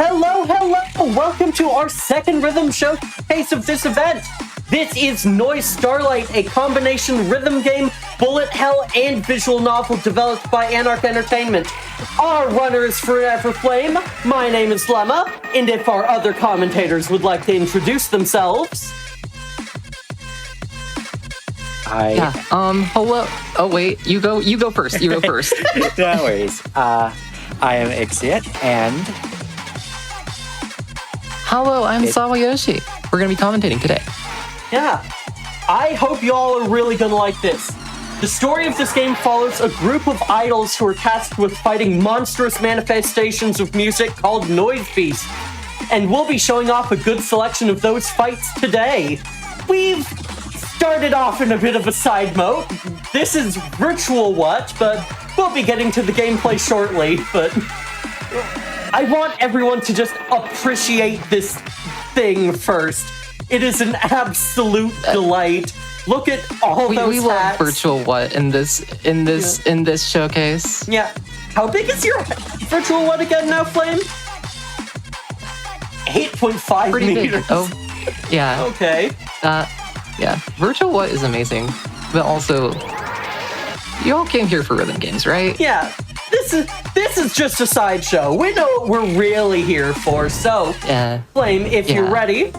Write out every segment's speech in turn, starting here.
Hello, hello! Welcome to our second rhythm showcase of this event. This is NOISZ STΔRLIVHT, a combination rhythm game, bullet hell, and visual novel developed by Anarch Entertainment. Our runner is ForeverFlame. My name is Lemma, and if our other commentators would like to introduce themselves. Hello. Oh wait, you go first. You go first. No worries. I am Ixiot, and hello, I'm SawaYoshi. We're gonna be commentating today. Yeah, I hope y'all are really gonna like this. The story of this game follows a group of idols who are tasked with fighting monstrous manifestations of music called NOISZ Beasts, and we'll be showing off a good selection of those fights today. We've started off in a bit of a side mode. This is Virtual What, but we'll be getting to the gameplay shortly, but I want everyone to just appreciate this thing first. It is an absolute delight. Look at all those we love hats. Virtual What in this showcase. Yeah. How big is your Virtual What again now, Flame? 8.5 Pretty meters. big. Oh, yeah. Okay. Yeah. Virtual What is amazing, but also, you all came here for rhythm games, right? Yeah. This is just a sideshow. We know what we're really here for. So, Yeah. Flame, if you're ready.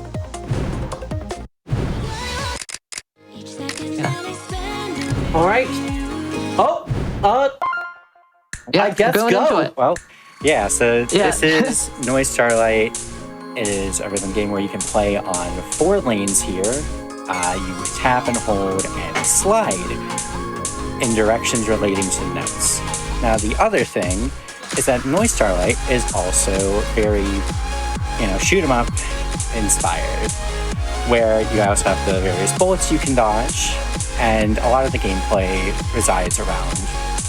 All right. Yeah, I guess go. Into it. well, yeah. So this is NOISZ STDRLIVHT. It is a rhythm game where you can play on 4 lanes here. You tap and hold and slide in directions relating to notes. Now, the other thing is that NOISZ STDRLIVHT is also very, shoot 'em up inspired, where you also have the various bullets you can dodge, and a lot of the gameplay resides around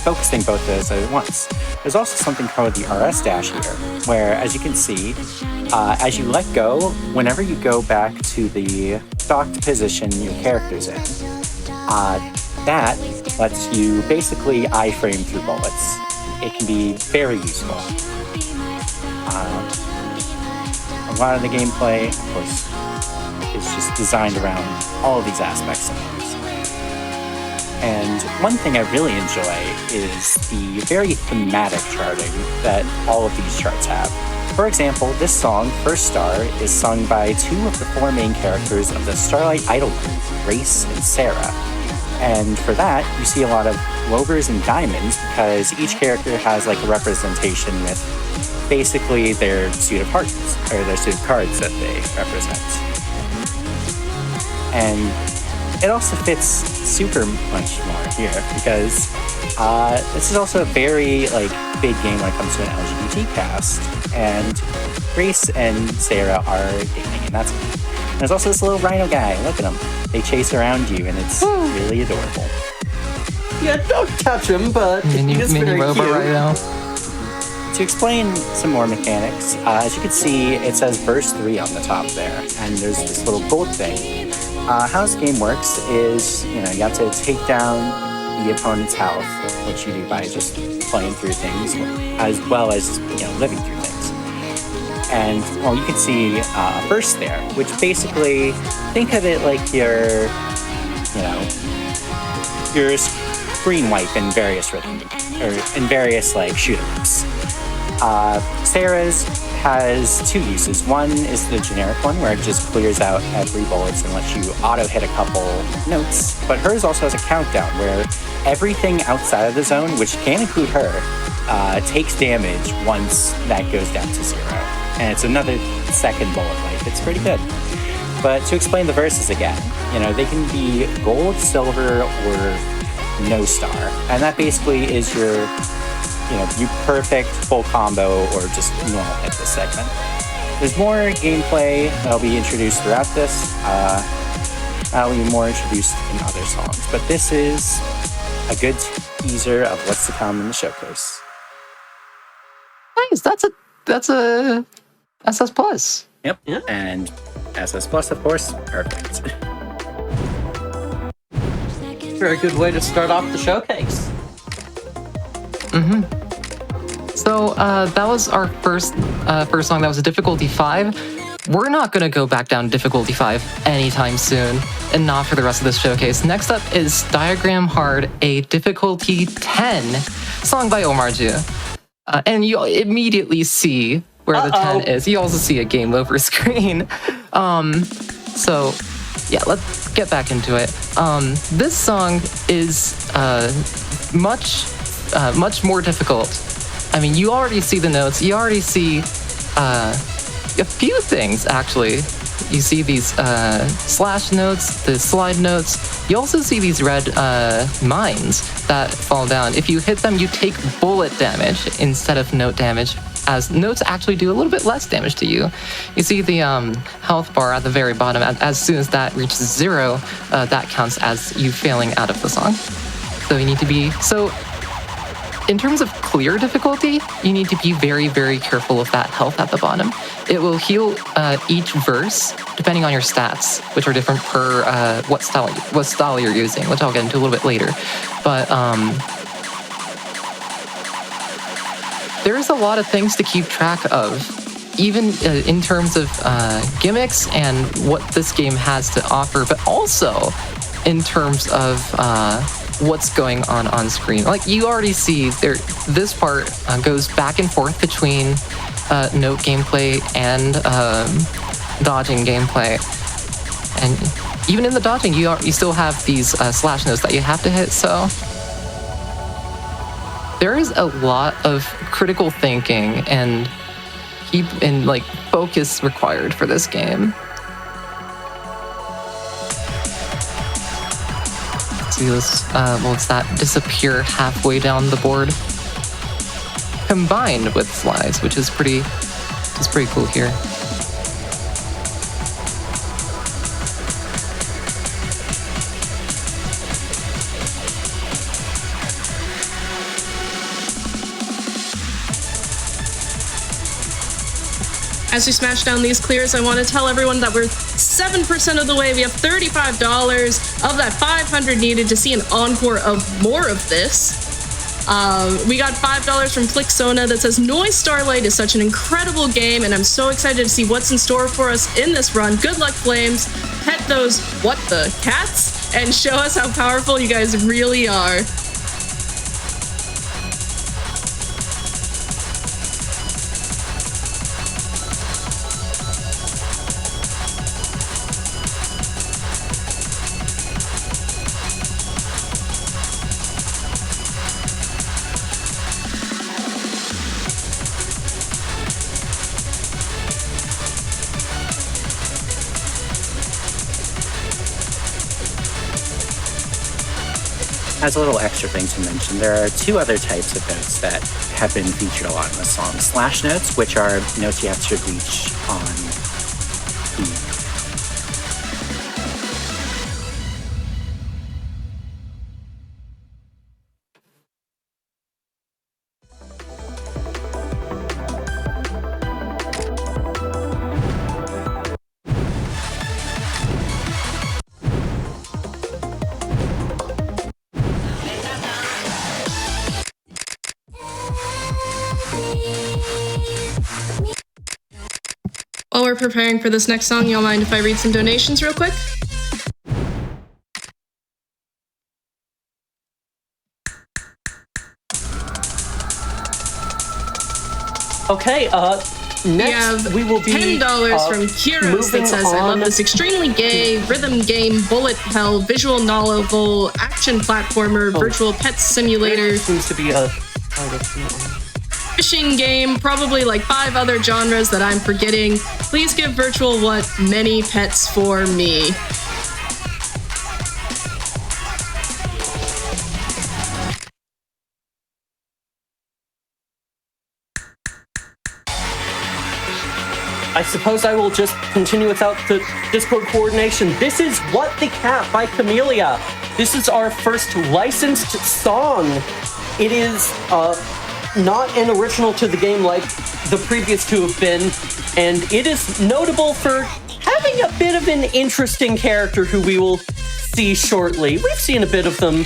focusing both of those at once. There's also something called the RS dash here, where, as you can see, as you let go, whenever you go back to the docked position your character's in, that lets you basically iframe through bullets. It can be very useful. A lot of the gameplay, of course, is just designed around all of these aspects of things. And one thing I really enjoy is the very thematic charting that all of these charts have. For example, this song, First Star, is sung by 2 of the 4 main characters of the STDRLIVHT idol group, Grace and Sarah. And for that, you see a lot of rovers and diamonds because each character has like a representation with basically their suit of hearts, or their suit of cards that they represent. And it also fits super much more here because this is also a very big game when it comes to an LGBT cast, and Grace and Sarah are dating, and that's cool. There's also this little rhino guy. Look at him. They chase around you, and it's really adorable. Yeah, don't touch him, but he's very robot cute. right now. To explain some more mechanics, as you can see, it says verse 3 on the top there, and there's this little gold thing. How this game works is, you have to take down the opponent's health, which you do by just playing through things, as well as, living through things. And, well, you can see a verse there, which basically, think of it like your screen wipe in various rhythm, or in various, shoot-em-ups. Sarah's has 2 uses. One is the generic one, where it just clears out every bullets and lets you auto-hit a couple notes. But hers also has a countdown, where everything outside of the zone, which can include her, takes damage once that goes down to 0. And it's another second bullet life. It's pretty good. But to explain the verses again, they can be gold, silver, or no star. And that basically is your perfect full combo or just normal hit this segment. There's more gameplay that'll be introduced throughout this. That'll be more introduced in other songs. But this is a good teaser of what's to come in the showcase. Nice. That's a SS Plus. Yep. Yeah. And SS Plus, of course, perfect. Very good way to start off the showcase. So that was our first song. That was a difficulty 5. We're not going to go back down to difficulty 5 anytime soon, and not for the rest of this showcase. Next up is Diagram Hard, a difficulty 10 song by Omarju. And you immediately see where the 10 is. You also see a game over screen. So yeah, let's get back into it. This song is much more difficult. I mean, you already see the notes. You already see a few things, actually. You see these slash notes, the slide notes. You also see these red mines that fall down. If you hit them, you take bullet damage instead of note damage, as notes actually do a little bit less damage to you. You see the health bar at the very bottom. As soon as that reaches 0, that counts as you failing out of the song. So you need to be... In terms of clear difficulty, you need to be very, very careful of that health at the bottom. It will heal each verse depending on your stats, which are different per what style you're using, which I'll get into a little bit later. But there's a lot of things to keep track of, even in terms of gimmicks and what this game has to offer, but also in terms of what's going on screen. Like, you already see there, this part goes back and forth between note gameplay and dodging gameplay. And even in the dodging, you still have these slash notes that you have to hit, so there is a lot of critical thinking and focus required for this game. What's that? Disappear halfway down the board, combined with slides, which is pretty cool here. As we smash down these clears, I want to tell everyone that we're 7% of the way. We have $35 of that 500 needed to see an encore of more of this. We got $5 from Flixona that says, NOISZ STDRLIVHT is such an incredible game, and I'm so excited to see what's in store for us in this run. Good luck, Flames. Pet those, cats? And show us how powerful you guys really are. As a little extra thing to mention, there are 2 other types of notes that have been featured a lot in the song. Slash notes, which are notes you have to reach on the... While we're preparing for this next song, y'all mind if I read some donations real quick? Okay, next we will be $10 from Kiros that says, I love this extremely gay rhythm game, bullet hell, visual novel, action platformer, virtual pet simulator. Seems to be a fishing game, probably like 5 other genres that I'm forgetting. Please give Virtual many pets for me. I suppose I will just continue without the Discord coordination. This is What the Cat by Camellia. This is our first licensed song. It is not an original to the game like the previous 2 have been, and it is notable for having a bit of an interesting character who we will see shortly. We've seen a bit of them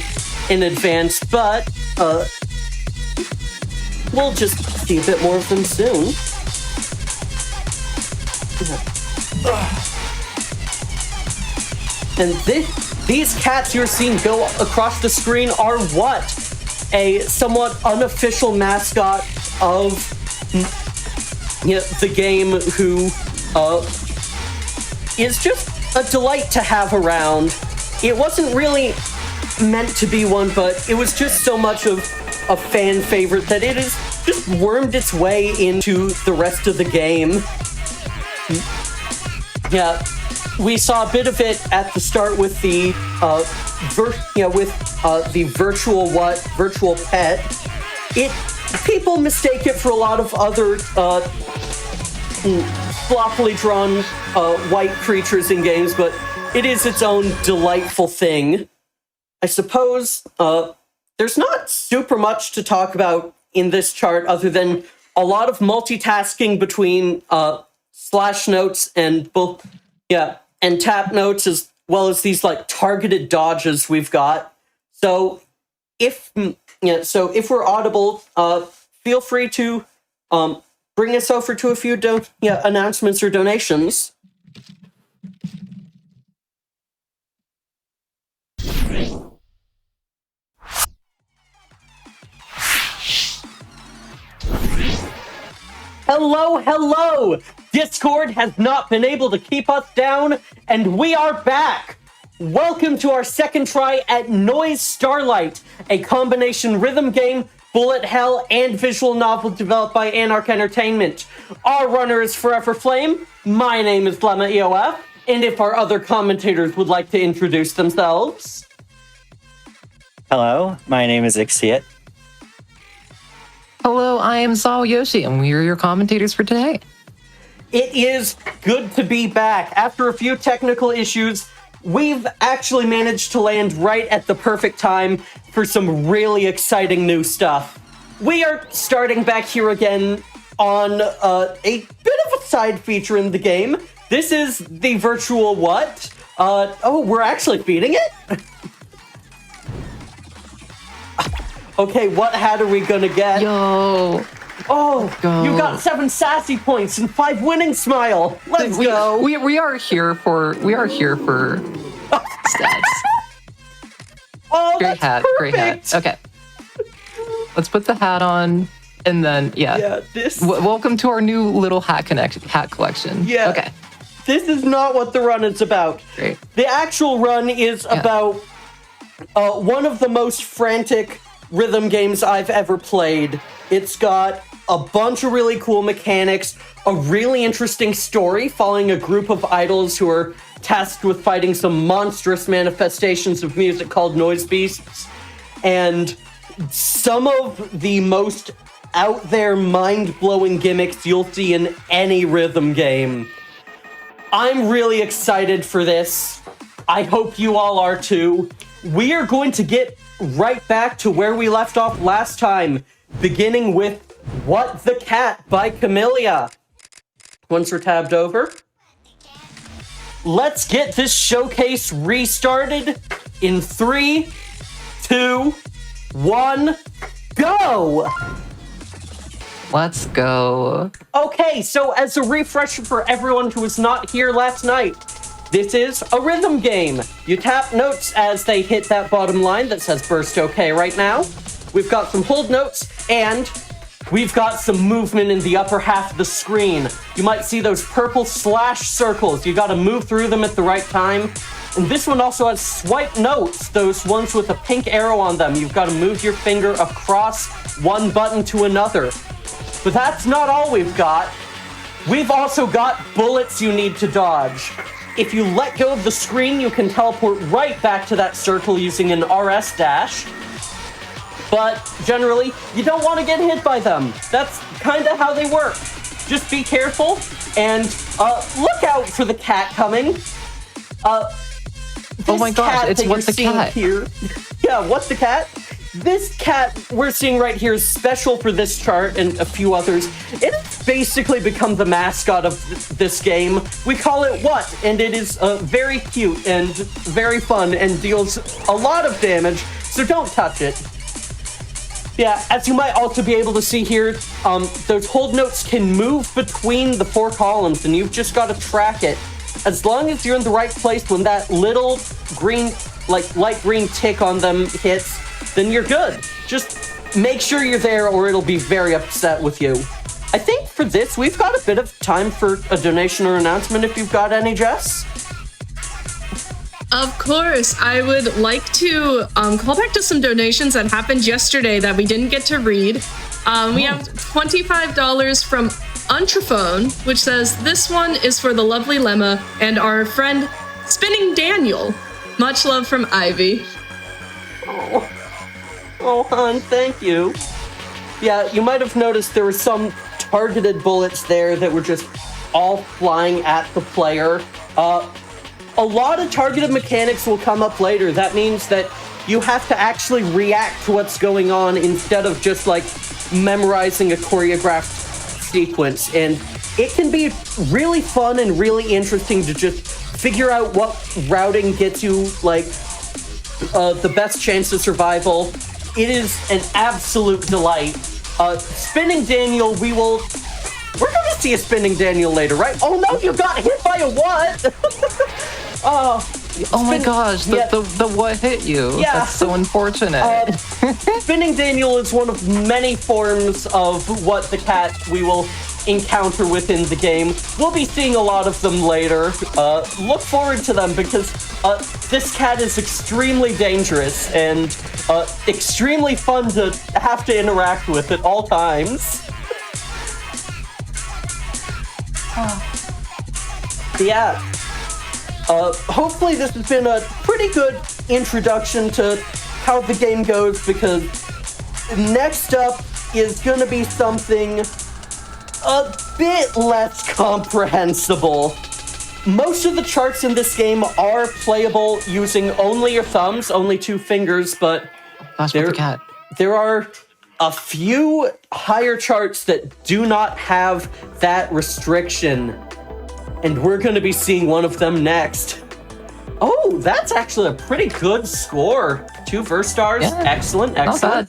in advance, but we'll just see a bit more of them soon. And these cats you're seeing go across the screen are what? A somewhat unofficial mascot of the game, who is just a delight to have around. It wasn't really meant to be one, but it was just so much of a fan favorite that it has just wormed its way into the rest of the game. Yeah, we saw a bit of it at the start with the virtual pet. People mistake it for a lot of other sloppily drawn white creatures in games, but it is its own delightful thing. I suppose there's not super much to talk about in this chart other than a lot of multitasking between slash notes and tap notes, as well as these like targeted dodges we've got. So if we're audible, feel free to bring us over to a few announcements or donations. Hello! Discord has not been able to keep us down, and we are back! Welcome to our second try at NOISZ STDRLIVHT, a combination rhythm game, bullet hell, and visual novel developed by Anarch Entertainment. Our runner is ForeverFlame, my name is LemmaEOF, and if our other commentators would like to introduce themselves. Hello, my name is Ixiot. Hello, I am SawaYoshi, and we are your commentators for today. It is good to be back. After a few technical issues, we've actually managed to land right at the perfect time for some really exciting new stuff. We are starting back here again on a bit of a side feature in the game. This is the virtual what? We're actually beating it? Okay, what hat are we gonna get? Yo! Oh, go. You got 7 sassy points and 5 winning smile. Let's go. We are here for stats. Oh, Great that's hat, perfect. great hat. Okay. Let's put the hat on, and then welcome to our new little hat collection. Yeah. Okay. This is not what the run is about. Great. The actual run is about one of the most frantic rhythm games I've ever played. It's got a bunch of really cool mechanics, a really interesting story following a group of idols who are tasked with fighting some monstrous manifestations of music called noise beasts, and some of the most out there mind-blowing gimmicks you'll see in any rhythm game. I'm really excited for this. I hope you all are too. We are going to get right back to where we left off last time, beginning with What the Cat by Camellia. Once we're tabbed over, let's get this showcase restarted in 3, 2, 1, go! Let's go. Okay, so as a refresher for everyone who was not here last night, this is a rhythm game. You tap notes as they hit that bottom line that says burst okay right now. We've got some hold notes, and we've got some movement in the upper half of the screen. You might see those purple slash circles. You gotta move through them at the right time. And this one also has swipe notes, those ones with a pink arrow on them. You've gotta move your finger across one button to another. But that's not all we've got. We've also got bullets you need to dodge. If you let go of the screen, you can teleport right back to that circle using an RS dash. But generally, you don't want to get hit by them. That's kind of how they work. Just be careful and look out for the cat coming. Oh my gosh, it's What the Cat. Here. Yeah, What the Cat? This cat we're seeing right here is special for this chart and a few others. It has basically become the mascot of this game. We call it What, and it is very cute and very fun and deals a lot of damage, so don't touch it. Yeah, as you might also be able to see here, those hold notes can move between the 4 columns, and you've just got to track it. As long as you're in the right place when that little green, like light green tick on them hits, then you're good. Just make sure you're there or it'll be very upset with you. I think for this, we've got a bit of time for a donation or announcement if you've got any, Jess. Of course, I would like to call back to some donations that happened yesterday that we didn't get to read. We have $25 from Untraphone, which says, this one is for the lovely Lemma and our friend Spinning Daniel. Much love from Ivy. Oh, hon, thank you. Yeah, you might have noticed there were some targeted bullets there that were just all flying at the player. A lot of targeted mechanics will come up later. That means that you have to actually react to what's going on instead of just like memorizing a choreographed sequence. And it can be really fun and really interesting to just figure out what routing gets you like the best chance of survival. It is an absolute delight. Spinning Daniel, we're going to see a Spinning Daniel later, right? Oh no, you got hit by a what? Oh my gosh, the what hit you? Yeah. That's so unfortunate. Spinning Daniel is one of many forms of what the cat we will encounter within the game. We'll be seeing a lot of them later. Look forward to them because this cat is extremely dangerous and extremely fun to have to interact with at all times. Yeah. Hopefully this has been a pretty good introduction to how the game goes, because next up is going to be something a bit less comprehensible. Most of the charts in this game are playable using only your thumbs, only 2 fingers, but there are a few higher charts that do not have that restriction. And we're going to be seeing one of them next. Oh, that's actually a pretty good score. 2 verse stars. Yeah, excellent. Not bad.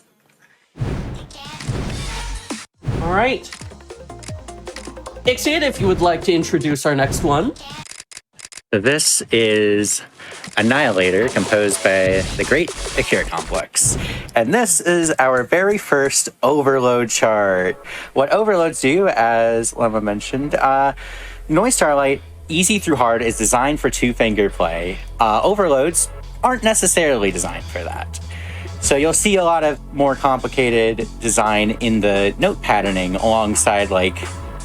All right. Ixiot, if you would like to introduce our next one. So this is Annihilator, composed by the great Ixiot Complex. And this is our very first overload chart. What overloads do, as Lemma mentioned, NOISZ STΔRLIVHT, easy through hard, is designed for 2-finger play. Overloads aren't necessarily designed for that. So you'll see a lot of more complicated design in the note patterning alongside like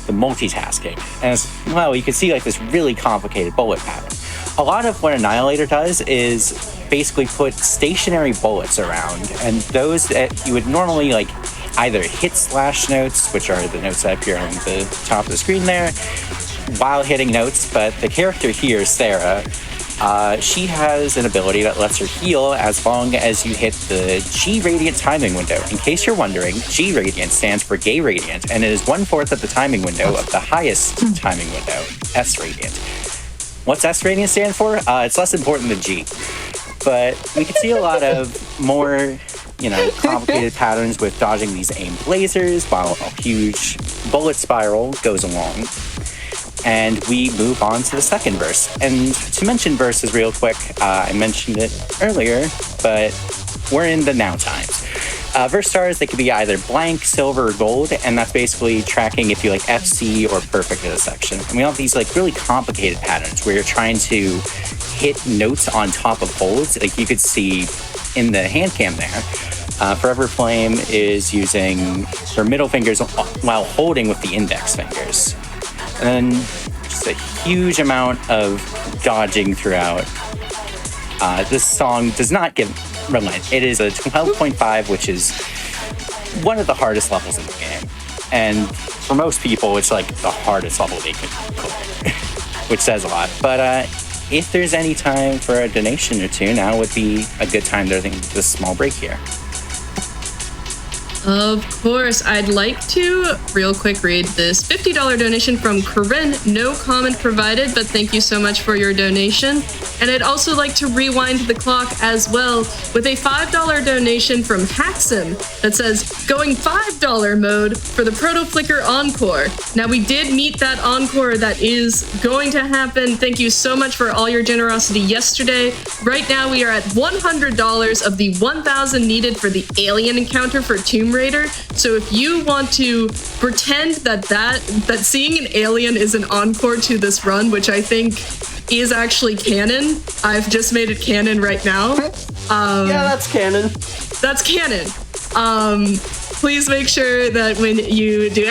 the multitasking. And as well, you can see like this really complicated bullet pattern. A lot of what Annihilator does is basically put stationary bullets around, and those that you would normally like either hit slash notes, which are the notes that appear on the top of the screen there, while hitting notes. But the character here, Sarah, she has an ability that lets her heal as long as you hit the G Radiant timing window. In case you're wondering, G Radiant stands for Gay Radiant, and it is 1/4 of the timing window of the highest timing window, S Radiant. What's S Radiant stand for? It's less important than G. But we can see a lot of more, complicated patterns with dodging these aimed lasers while a huge bullet spiral goes along. And we move on to the second verse. And to mention verses real quick, I mentioned it earlier, but we're in the now times. Verse stars, they could be either blank, silver, or gold, and that's basically tracking if you like FC or perfect in a section. And we have these like really complicated patterns where you're trying to hit notes on top of holds, like you could see in the hand cam there. ForeverFlame is using her middle fingers while holding with the index fingers. And then just a huge amount of dodging throughout. This song does not relent. It is a 12.5, which is one of the hardest levels in the game. And for most people, it's like the hardest level they could play, which says a lot. But if there's any time for a donation or two, now would be a good time to think this small break here. Of course, I'd like to real quick read this $50 donation from Corinne. No comment provided, but thank you so much for your donation. And I'd also like to rewind the clock as well with a $5 donation from Haxon that says, going $5 mode for the Proto Flicker Encore. Now, we did meet that Encore that is going to happen. Thank you so much for all your generosity yesterday. Right now, we are at $100 of the 1,000 needed for the alien encounter for Tomb Raider. So if you want to pretend that seeing an alien is an encore to this run, which I think is actually canon, I've just made it canon right now. Yeah, that's canon. That's canon. Please make sure that when you do !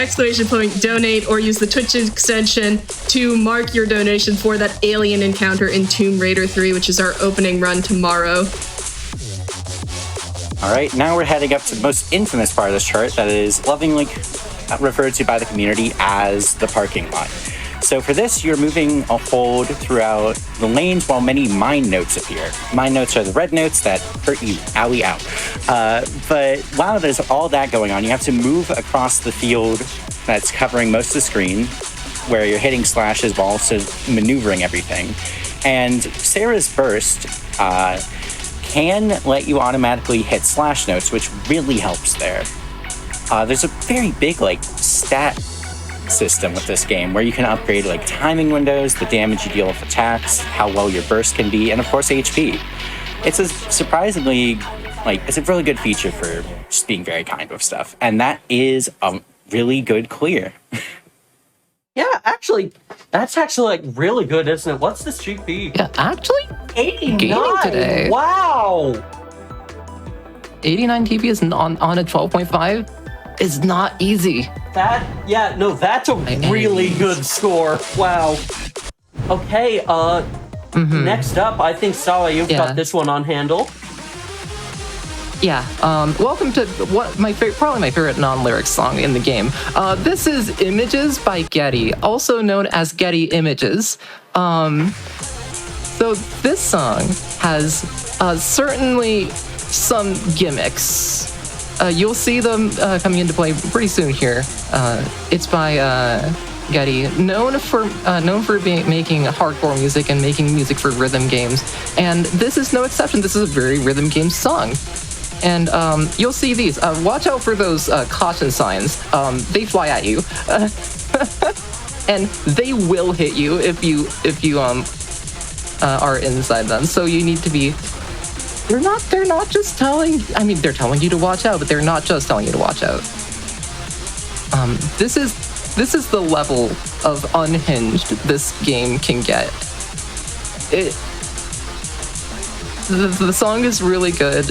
donate or use the Twitch extension to mark your donation for that alien encounter in Tomb Raider 3, which is our opening run tomorrow. All right, now we're heading up to the most infamous part of this chart that is lovingly referred to by the community as the parking lot. So for this, you're moving a hold throughout the lanes while many mine notes appear. Mine notes are the red notes that hurt you, owie, ow. But while there's all that going on, you have to move across the field that's covering most of the screen, where you're hitting slashes while also maneuvering everything. And Sarah's burst can let you automatically hit slash notes, which really helps there. There's a very big stat system with this game where you can upgrade timing windows, the damage you deal with attacks, how well your burst can be, and of course HP. It's a surprisingly it's a really good feature for just being very kind with stuff, and that is a really good clear. Yeah, actually, that's actually really good, isn't it? What's this GP? Yeah, actually, 89 gaming today. Wow. 89 TP is on a 12.5 is not easy. That's a really good score. Wow. Okay, next up, I think Sawa, you've got this one on handle. Yeah, welcome to probably my favorite non-lyric song in the game. This is Images by Getty, also known as Getty Images. So this song has certainly some gimmicks. You'll see them coming into play pretty soon here. It's by Getty, known for making hardcore music and making music for rhythm games. And this is no exception. This is a very rhythm game song. And you'll see these. Watch out for those caution signs. They fly at you, and they will hit you if you are inside them. So you need to be. They're not just telling. I mean, they're telling you to watch out, but they're not just telling you to watch out. This is the level of unhinged this game can get. The song is really good.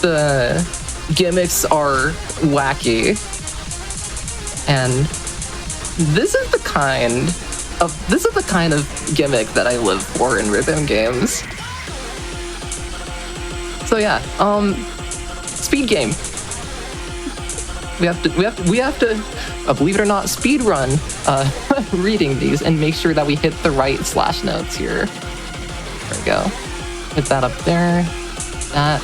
The gimmicks are wacky, and this is the kind of gimmick that I live for in rhythm games. So yeah, speed game. We have to, believe it or not, speed run reading these and make sure that we hit the right slash notes here. There we go. Hit that up there. That.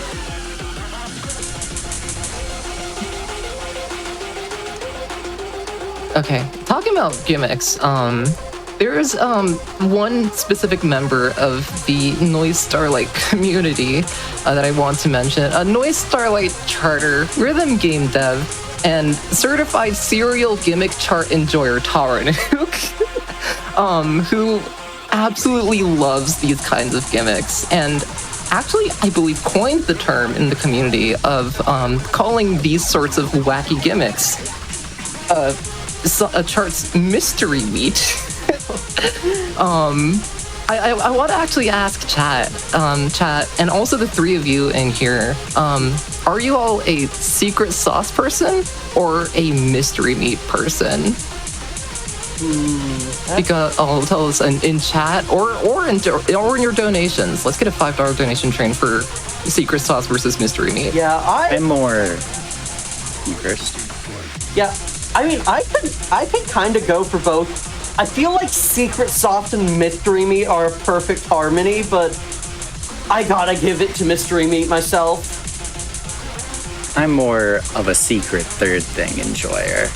Okay, talking about gimmicks, there's one specific member of the NOISZ Starlight community that I want to mention. A NOISZ Starlight charter, rhythm game dev, and certified serial gimmick chart enjoyer Taranuk, who absolutely loves these kinds of gimmicks, and actually, I believe, coined the term in the community of calling these sorts of wacky gimmicks a chart's mystery meat. I want to actually ask chat, and also the three of you in here, are you all a secret sauce person or a mystery meat person? Because tell us in chat or in your donations. Let's get a $5 donation train for secret sauce versus mystery meat. Yeah, I'm more first. Yeah, I mean, I could kind of go for both. I feel like secret sauce and mystery meat are a perfect harmony, but I gotta give it to mystery meat myself. I'm more of a secret third thing enjoyer.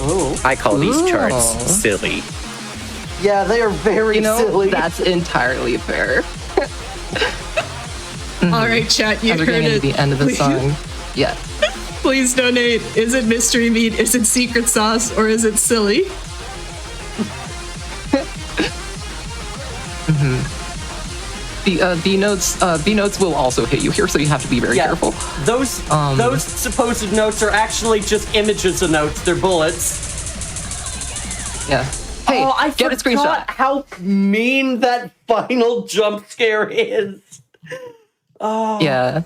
Ooh. I call these charts Ooh. silly. Yeah, they are very silly. That's entirely fair. All right, chat, you As we're heard getting into it. the end of the song. Yeah. Please donate. Is it mystery meat? Is it secret sauce? Or is it silly? The notes will also hit you here, so you have to be very careful. Those supposed notes are actually just images of notes. They're bullets. Yeah. Hey, I get a forgot screenshot. how mean that final jump scare is. Yeah.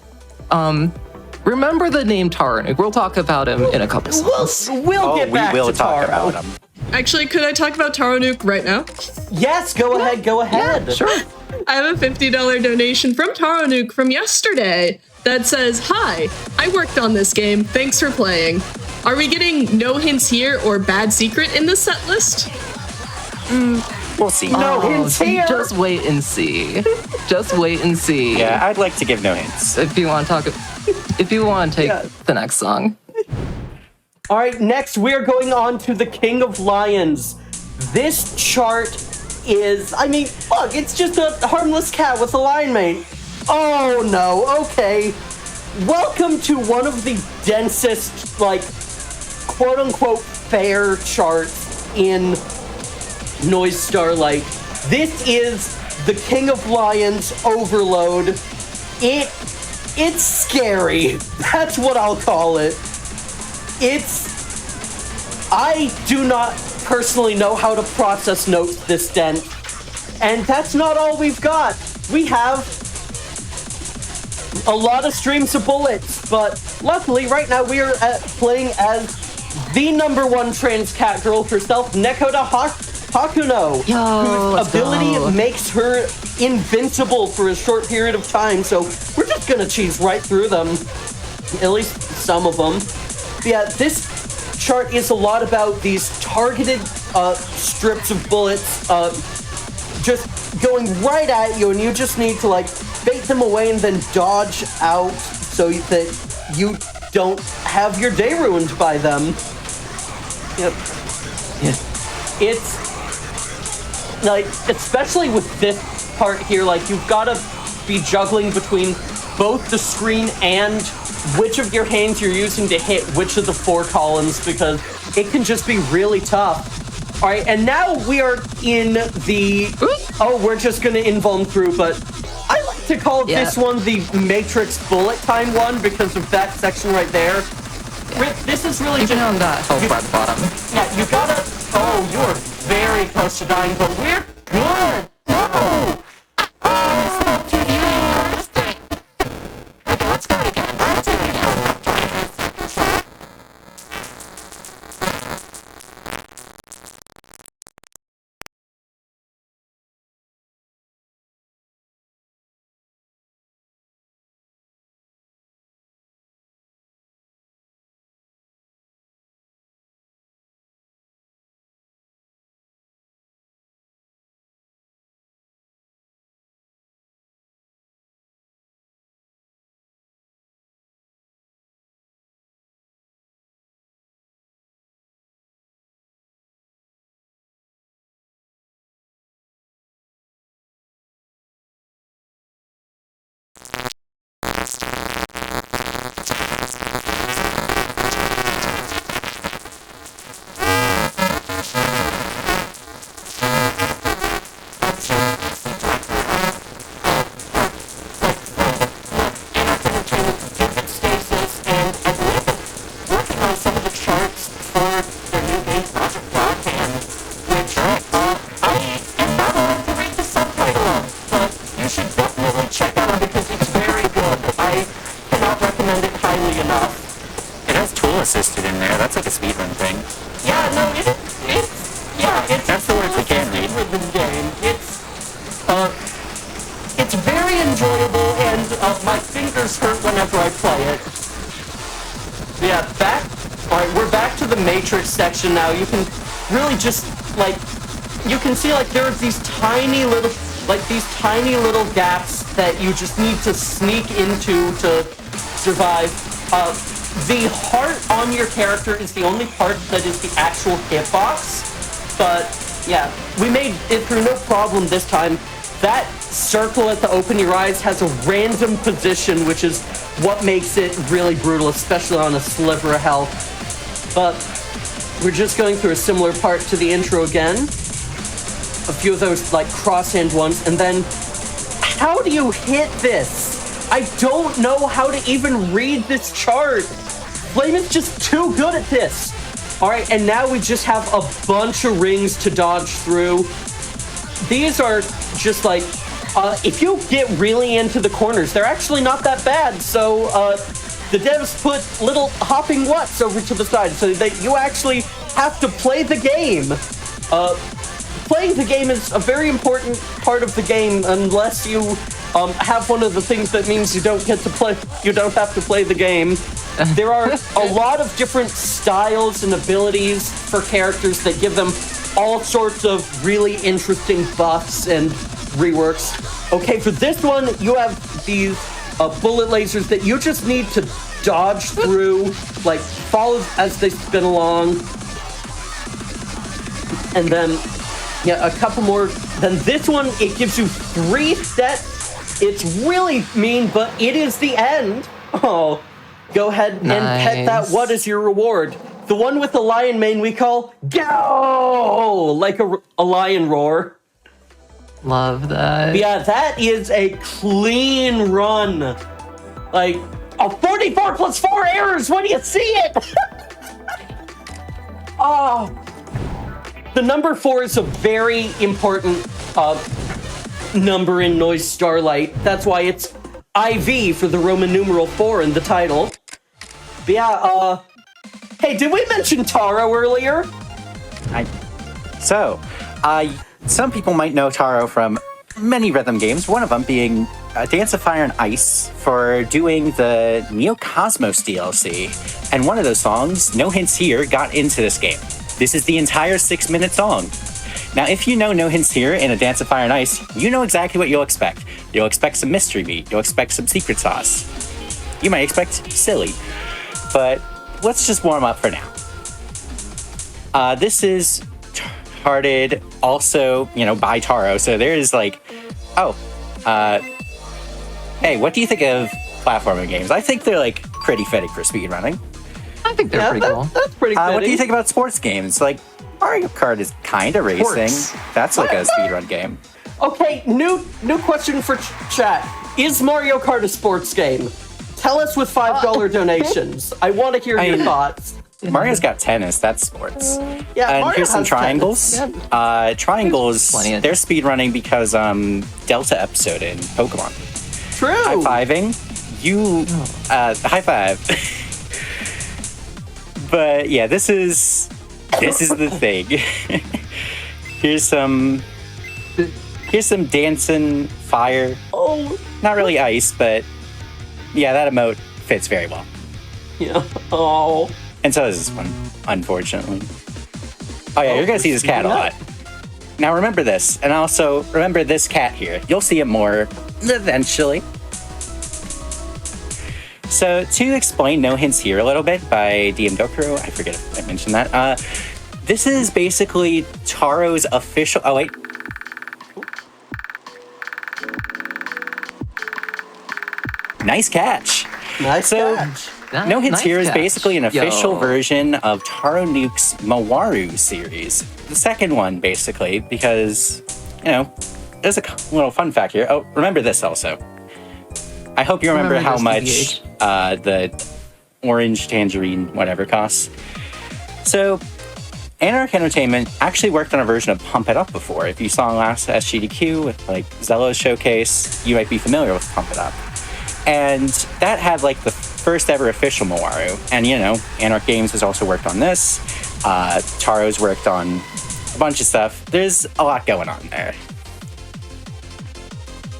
Remember the name Taranuk. We'll talk about him in a couple songs. We'll get back we will to talk Taro. about them. Actually, could I talk about Taranuk right now? Yes, go ahead. Yeah, sure. I have a $50 donation from Taranuk from yesterday that says, "Hi, I worked on this game. Thanks for playing. Are we getting no hints here or bad secret in the set list?" We'll see. No hints here. Just wait and see. Just wait and see. Yeah, I'd like to give no hints. If you want to talk, if you want to take the next song. All right, next we're going on to the King of Lions. This chart is, I mean, look, it's just a harmless cat with a lion mate. Oh no, okay. Welcome to one of the densest, like, quote-unquote fair charts in NOISZ Starlight. This is the King of Lions Overload. It's scary. That's what I'll call it. I do not personally know how to process notes this dense. And that's not all we've got. We have a lot of streams of bullets, but luckily right now we are playing as the #1 trans cat girl herself, Nekoda Hakuno, whose ability makes her invincible for a short period of time, so we're just gonna cheese right through them. At least some of them. Yeah, this chart is a lot about these targeted strips of bullets just going right at you, and you just need to like bait them away and then dodge out so that you don't have your day ruined by them. Yep. Yeah. It's like, especially with this part here, like you've got to be juggling between both the screen and which of your hands you're using to hit which of the 4 columns, because it can just be really tough. All right, and now we are in the... Oh, we're just going to invuln through, but I like to call this one the Matrix bullet time one because of that section right there. This is really Even just... on that health bar at the bottom. Yeah, you gotta... Oh, you are very close to dying, but we're good! Oh! Let's go again. Let's do it again. assisted in there. That's like a speedrun thing. Yeah, no, it's That's the words we can read. rhythm game. It's very enjoyable, and my fingers hurt whenever I play it. Yeah, all right, we're back to the Matrix section now. You can really just, like, you can see, like, there are these tiny little gaps that you just need to sneak into to survive. the heart on your character is the only part that is the actual hitbox. But yeah, we made it through no problem this time. That circle at the open your eyes has a random position, which is what makes it really brutal, especially on a sliver of health. But we're just going through a similar part to the intro again. A few of those like crosshand ones, and then how do you hit this? I don't know how to even read this chart. Flame is just too good at this. All right, and now we just have a bunch of rings to dodge through. These are just like, if you get really into the corners, they're actually not that bad. So the devs put little hopping what's over to the side so that you actually have to play the game. Playing the game is a very important part of the game, unless you have one of the things that means you don't have to play the game. There are a lot of different styles and abilities for characters that give them all sorts of really interesting buffs and reworks. Okay, for this one, you have these bullet lasers that you just need to dodge through, like follow as they spin along. And then, yeah, a couple more. Then this one, it gives you 3 sets. It's really mean, but it is the end. Oh, go ahead and pet that. What is your reward? The one with the lion mane we call Go! Like a lion roar. Love that. Yeah, that is a clean run. Like, a 44 plus 4 errors when you see it! Oh. The number 4 is a very important number in NOISZ Starlight. That's why it's IV for the Roman numeral 4 in the title. But yeah, hey, did we mention Taro earlier? Some people might know Taro from many rhythm games, one of them being Dance of Fire and Ice for doing the Neo Cosmos DLC. And one of those songs, No Hints Here, got into this game. This is the entire 6-minute song. Now, if you know No Hints Here in a Dance of Fire and Ice, you know exactly what you'll expect. You'll expect some mystery beat. You'll expect some secret sauce. You might expect silly. But let's just warm up for now. This is charted also, by Taro. So there's like, hey, what do you think of platforming games? I think they're like pretty fitting for speedrunning. I think they're pretty cool. That's pretty good. What do you think about sports games? Like, Mario Kart is kind of racing. That's like a speedrun game. Okay, new question for chat. Is Mario Kart a sports game? Tell us with $5 donations. I want to hear your thoughts. Mario's got tennis. That's sports. Yeah, and Mario here's some has triangles. tennis. Triangles, Plenty of- they're speedrunning because Delta episode in Pokemon. True. High-fiving. High five. But yeah, this is the thing. Here's some dancing fire. Oh, Not really ice, but yeah, that emote fits very well. yeah. Oh. And so does this one, unfortunately. Oh yeah, you're gonna see this cat a lot. Now remember this, and also remember this cat here. You'll see it more eventually. So to explain No Hints Here a little bit by DM Dokuro, I forget if I mentioned that. This is basically Taro's official. Oh wait. Nice catch. Nice catch. No Hints Nice Here is catch. basically an official Yo. version of Taro Nuke's Mawaru series. The second one, basically, because, there's a little fun fact here. Oh, remember this also. I hope you remember how this, much the orange tangerine whatever costs. So, Anarch Entertainment actually worked on a version of Pump It Up before. If you saw last SGDQ with like Zello's showcase, you might be familiar with Pump It Up. And that had like the first ever official Mawaru. And Anarch Games has also worked on this. Taro's worked on a bunch of stuff. There's a lot going on there.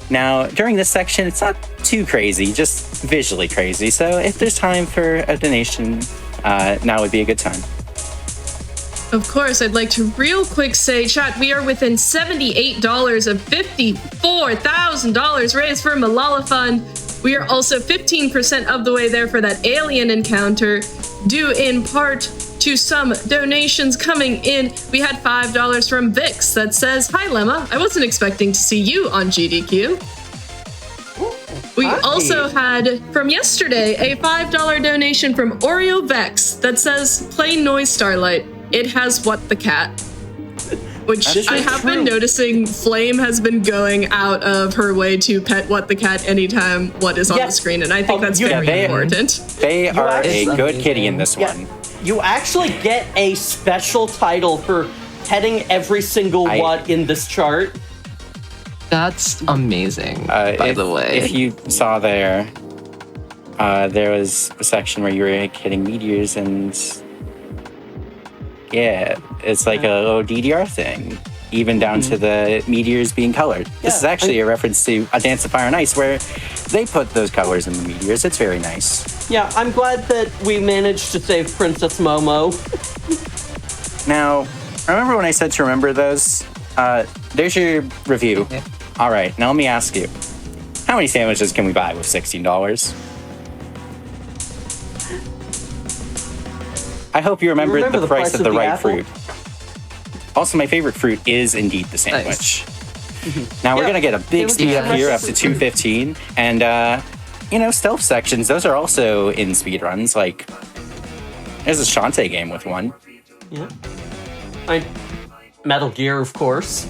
Now, during this section, it's not too crazy, just visually crazy. So if there's time for a donation, now would be a good time. Of course, I'd like to real quick say, chat, we are within $78 of $54,000 raised for Malala Fund. We are also 15% of the way there for that alien encounter, due in part to some donations coming in. We had $5 from Vix that says, "Hi Lemma, I wasn't expecting to see you on GDQ." We also had, from yesterday, a $5 donation from Oreo Vex that says, "Play NOISZ STDRLIVHT. It has what the cat." Which I have been noticing Flame has been going out of her way to pet what the cat anytime what is on the screen, and I think that's very important. They are a good kitty in this one. You actually get a special title for petting every single what in this chart. That's amazing, by the way. If you saw there was a section where you were hitting meteors and yeah, it's like a little DDR thing, even down to the meteors being colored. This is actually a reference to A Dance of Fire and Ice, where they put those colors in the meteors. It's very nice. Yeah, I'm glad that we managed to save Princess Momo. Now, remember when I said to remember those? There's your review. Okay. All right, now let me ask you, how many sandwiches can we buy with $16? I hope you remembered the price of the right apple? fruit. Also, my favorite fruit is indeed the sandwich. Now we're gonna get a big speed up here, up to 215, and stealth sections. Those are also in speedruns. Like, there's a Shantae game with one. Yeah. Metal Gear, of course.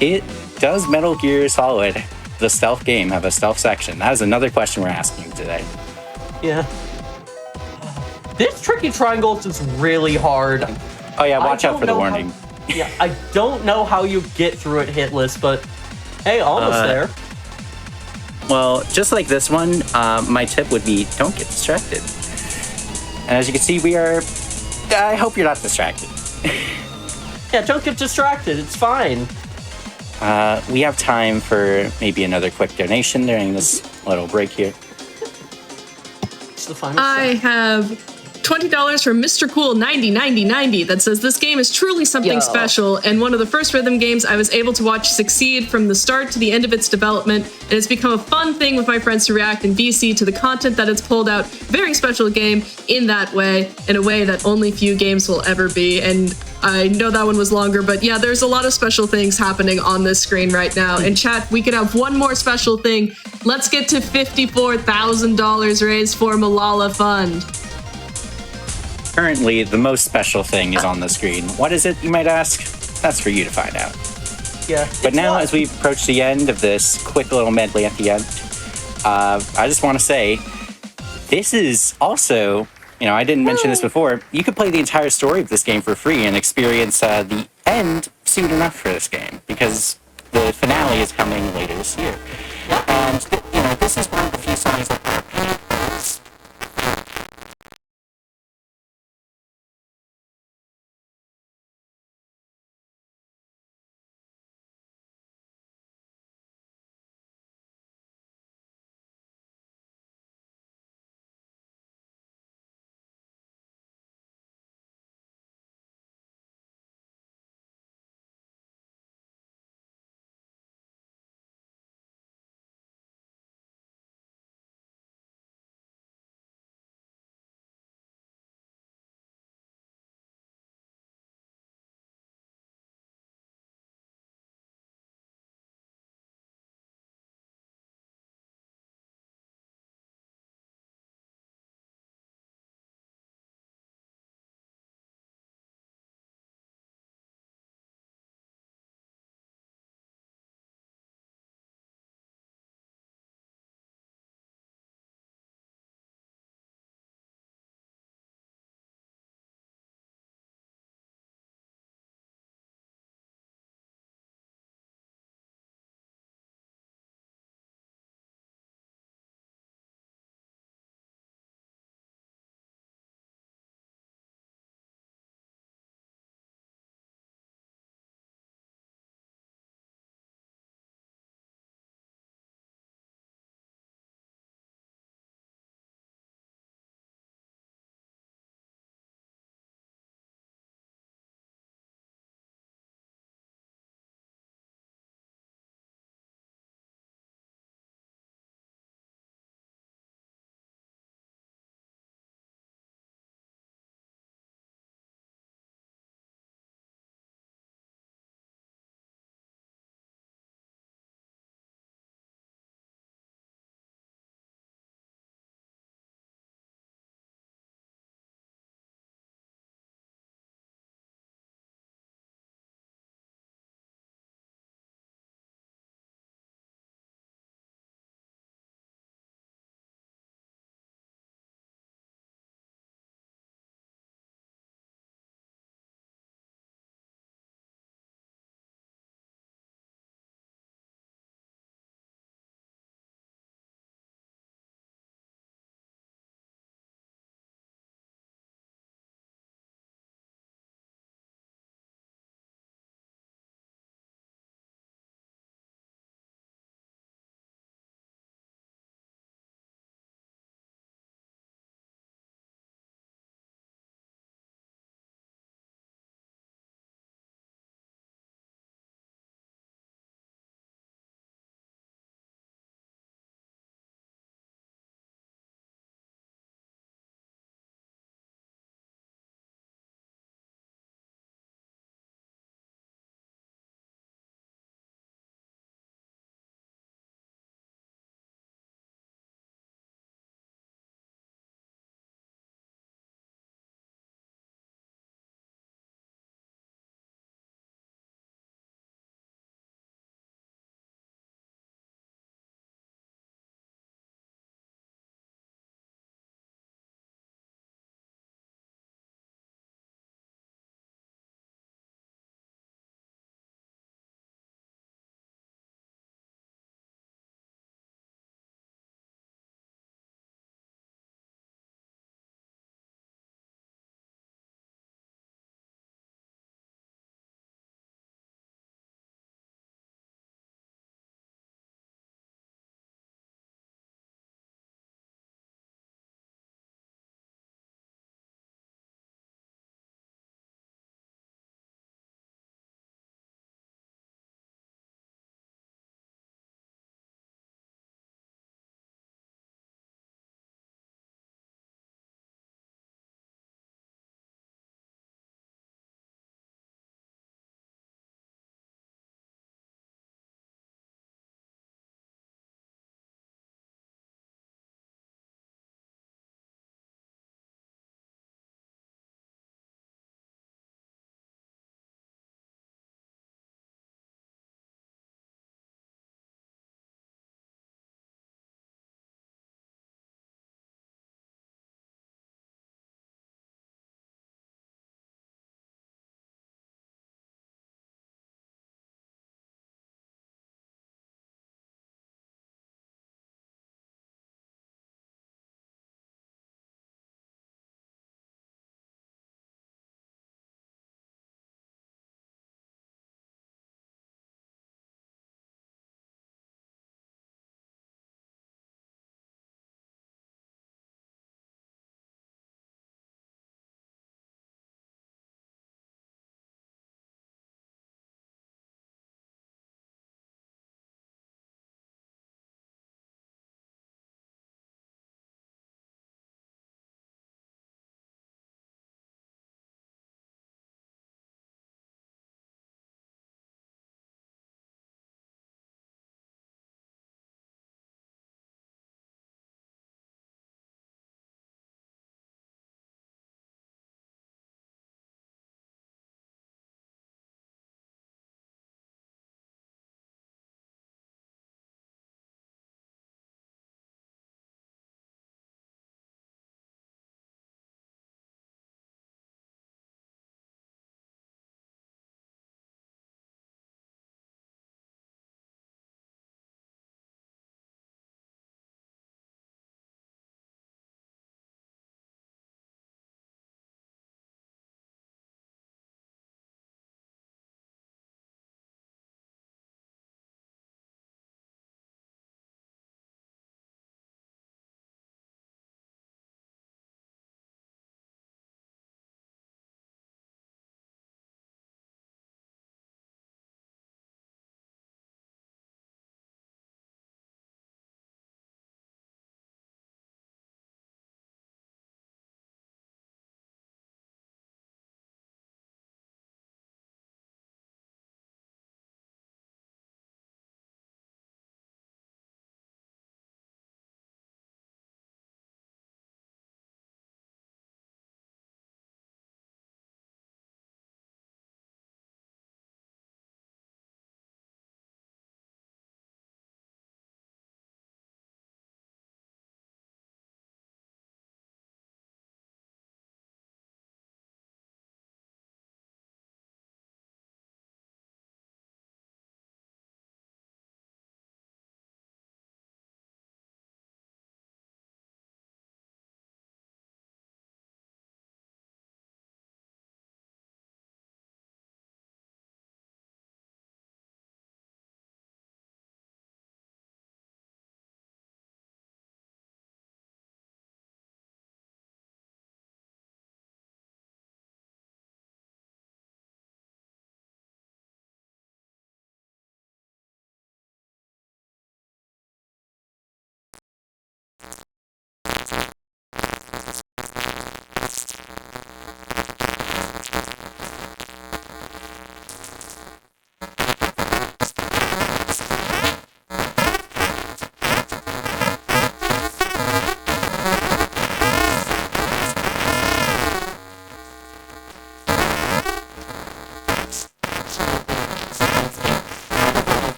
It does Metal Gear Solid, the stealth game, have a stealth section? That is another question we're asking today. Yeah. This Tricky Triangles is really hard. Oh yeah, watch out for the warning. I don't know how you get through it hitless, but hey, almost there. Well, just like this one, my tip would be don't get distracted. And as you can see, I hope you're not distracted. Yeah, don't get distracted. It's fine. We have time for maybe another quick donation during this little break here. It's the final I have $20 from Mr. Cool 909090 that says this game is truly something special and one of the first rhythm games I was able to watch succeed from the start to the end of its development, and it's become a fun thing with my friends to react in VC to the content that it's pulled out. Very special game in that way, in a way that only few games will ever be. And I know that one was longer, but yeah, there's a lot of special things happening on this screen right now. And chat, we could have one more special thing. Let's get to $54,000 raised for Malala Fund. Currently, the most special thing is on the screen. What is it, you might ask? That's for you to find out. Yeah. But now, as we approach the end of this quick little medley at the end, I just want to say, this is also, I didn't mention this before, you could play the entire story of this game for free and experience the end soon enough for this game, because the finale is coming later this year. And, this is one of the few songs that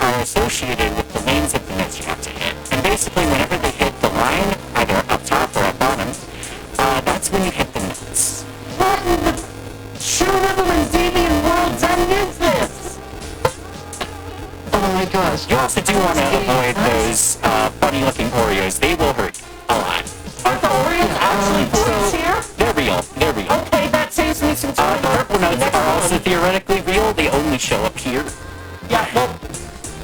associated with the lanes of the notes you have to hit. And basically, whenever they hit the line, either up top or at bottom, that's when you hit the notes. What in the true level and deviant world's end is this? Oh my gosh. You also do want to avoid those funny-looking Oreos. They will hurt you a lot. Are the Oreos actually voids here? They're real. They're real. Okay, that saves me some time. The purple notes are also theoretically real. They only show up here. Yeah, well,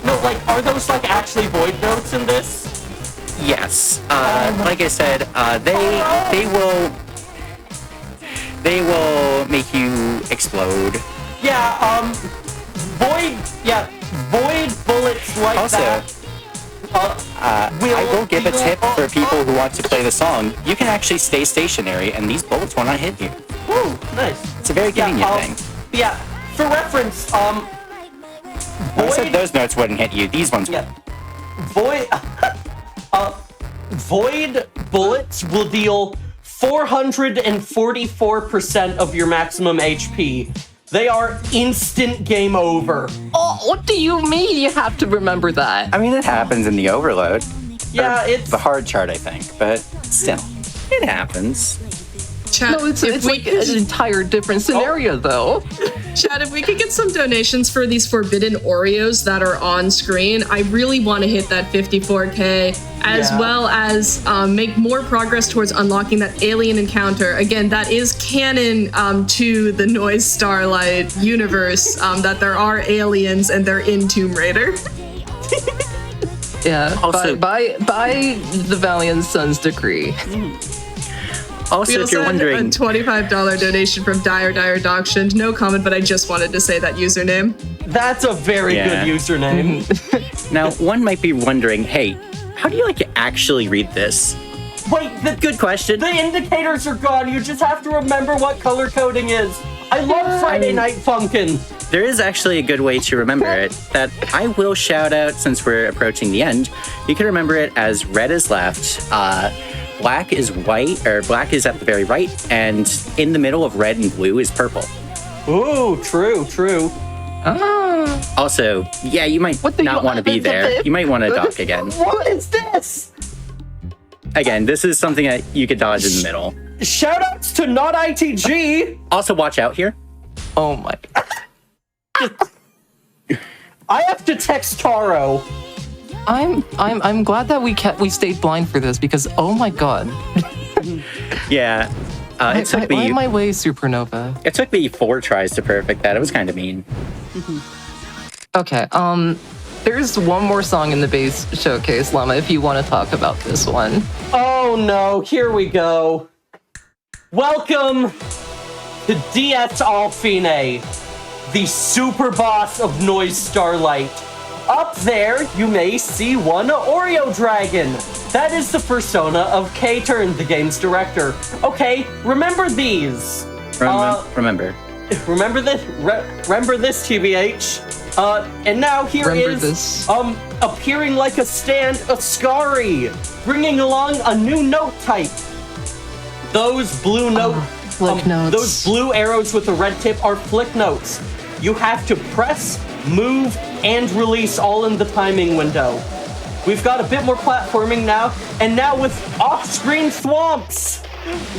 no, like, are those, like, actually void notes in this? Yes. Like I said, they will make you explode. Yeah, void bullets like Also, that. I will give a tip for people who want to play the song. You can actually stay stationary, and these bullets will not hit you. Ooh, nice. It's a very convenient thing. Yeah, for reference, I said those notes wouldn't hit you. These ones will. Yeah. Void bullets will deal 444% of your maximum HP. They are instant game over. Oh, what do you mean you have to remember that? I mean, it happens in the overload. Yeah, it's the hard chart, I think, but still, it happens. Chat, No, it's like an entire different scenario, though. Chat, if we could get some donations for these forbidden Oreos that are on screen, I really want to hit that 54K, as well as make more progress towards unlocking that alien encounter. Again, that is canon to the NOISZ Starlight universe, that there are aliens and they're in Tomb Raider. Yeah, Also- by the theValiantSun's decree. Also, We if also you're had wondering, a $25 donation from Dire Dachshund. No comment, but I just wanted to say that username. That's a very Yeah. good username. now one might be wondering, hey, how do you like to actually read this? Wait, Good question. the indicators are gone. You just have to remember what color coding is. I love Friday Night Funkin'. There is actually a good way to remember it that I will shout out since we're approaching the end. You can remember it as red is left, black is white, or black is at the very right, and in the middle of red and blue is purple. Ooh, true. Ah. Also, yeah, you might What the- not want to be there. You might want to dock again. What is this? Again, this is something that you could dodge in the middle. Shoutouts to not ITG. Also, watch out here. Oh my. I have to text Taro. I'm glad that we stayed blind for this because oh my god. Yeah, it took Why me. am I way supernova? It took me 4 tries to perfect that. It was kind of mean. Okay, there's one more song in the bass showcase, Lemma, if you want to talk about this one. Oh no, here we go. Welcome to DS Alfine, the super boss of NOISZ Starlight. Up there, you may see one Oreo Dragon. That is the persona of K-Turn, the game's director. Okay, remember these. Remember. Remember this? Remember this, TBH. And now here Remember is this. appearing like a stand, Ascari, bringing along a new note type. Those blue flick notes. Those blue arrows with the red tip are flick notes. You have to press, move, and release all in the timing window. We've got a bit more platforming now, and now with off-screen swamps,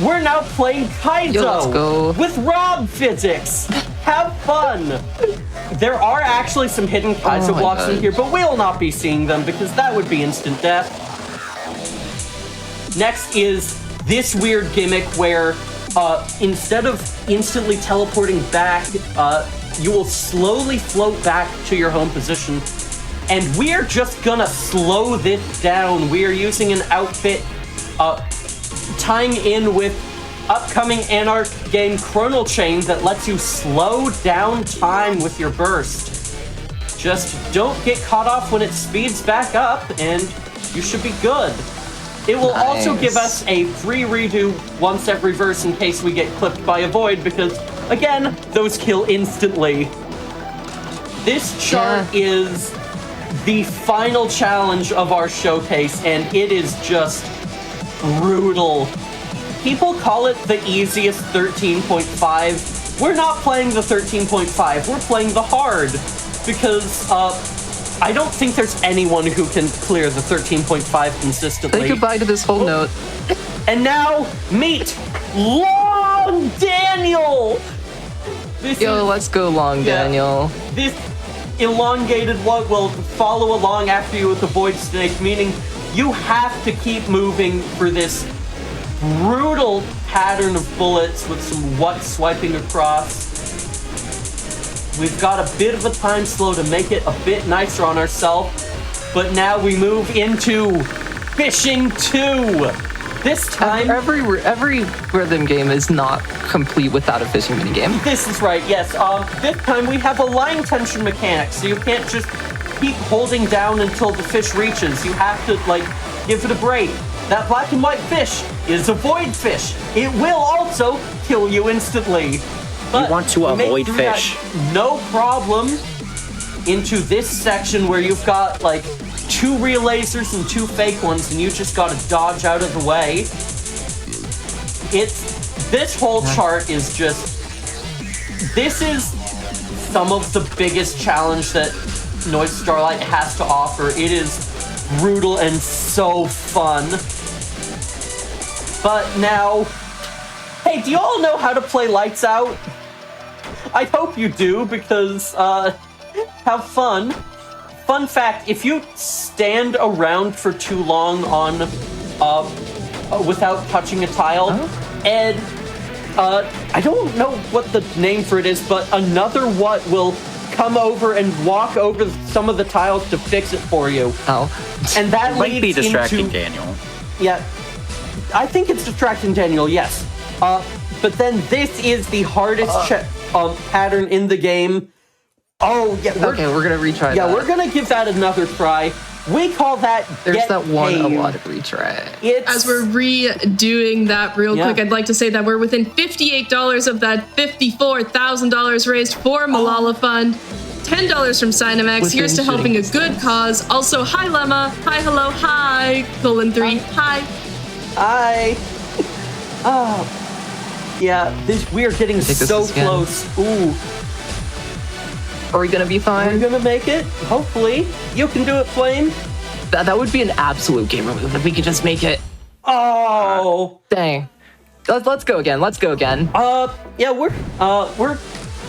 we're now playing Kaizo Yo, let's go. with Rob physics. Have fun. There are actually some hidden Kaiser Oh my blocks in God. here, but we'll not be seeing them because that would be instant death. Next is this weird gimmick where instead of instantly teleporting back, you will slowly float back to your home position. And we're just gonna slow this down. We are using an outfit tying in with upcoming Anarch game Chronal Chain that lets you slow down time with your burst. Just don't get caught off when it speeds back up, and you should be good. It will also give us a free redo once every verse in case we get clipped by a void, because, again, those kill instantly. This chart is the final challenge of our showcase, and it is just brutal. People call it the easiest 13.5. We're not playing the 13.5, we're playing the hard, because I don't think there's anyone who can clear the 13.5 consistently. Say goodbye to this whole note. And now, meet Long Daniel! Let's go, Long Daniel. This elongated one will follow along after you with the Void Snake, meaning you have to keep moving for this brutal pattern of bullets with some what swiping across. We've got a bit of a time slow to make it a bit nicer on ourselves, but now we move into Fishing 2. This time, Every rhythm game is not complete without a fishing minigame. this is right, yes. This time we have a line tension mechanic, so you can't just keep holding down until the fish reaches. You have to, give it a break. That black and white fish is a void fish. It will also kill you instantly. But want to we make avoid through that fish. no problem into this section where you've got, 2 real lasers and 2 fake ones, and you just gotta dodge out of the way. This whole chart is just... This is some of the biggest challenge that NOISZ Starlight has to offer. It is brutal and so fun. But now... Hey, do you all know how to play Lights Out? I hope you do, because, have fun. Fun fact, if you stand around for too long on, without touching a tile, and, I don't know what the name for it is, but another what will come over and walk over some of the tiles to fix it for you. Oh. And that Might be leads distracting into... Daniel. Yeah. I think it's distracting Daniel, yes. But then this is the hardest pattern in the game. Oh, yeah. We're gonna retry that. Yeah, we're gonna give that another try. We call that There's get that one paid. a lot of retry. As we're redoing that real quick, I'd like to say that we're within $58 of that $54,000 raised for Malala Fund. $10 from Cynimax. Within Here's to helping a good cause. Also, hi Lemma. Hi, hello, hi. :3. Hi. Hi. Oh. Yeah, we are getting so close. Ooh. Are we gonna be fine? We're gonna make it. Hopefully. You can do it, Flame. That would be an absolute gamer move if we could just make it. Oh. Dang. Let's go again. Let's go again. Yeah, we're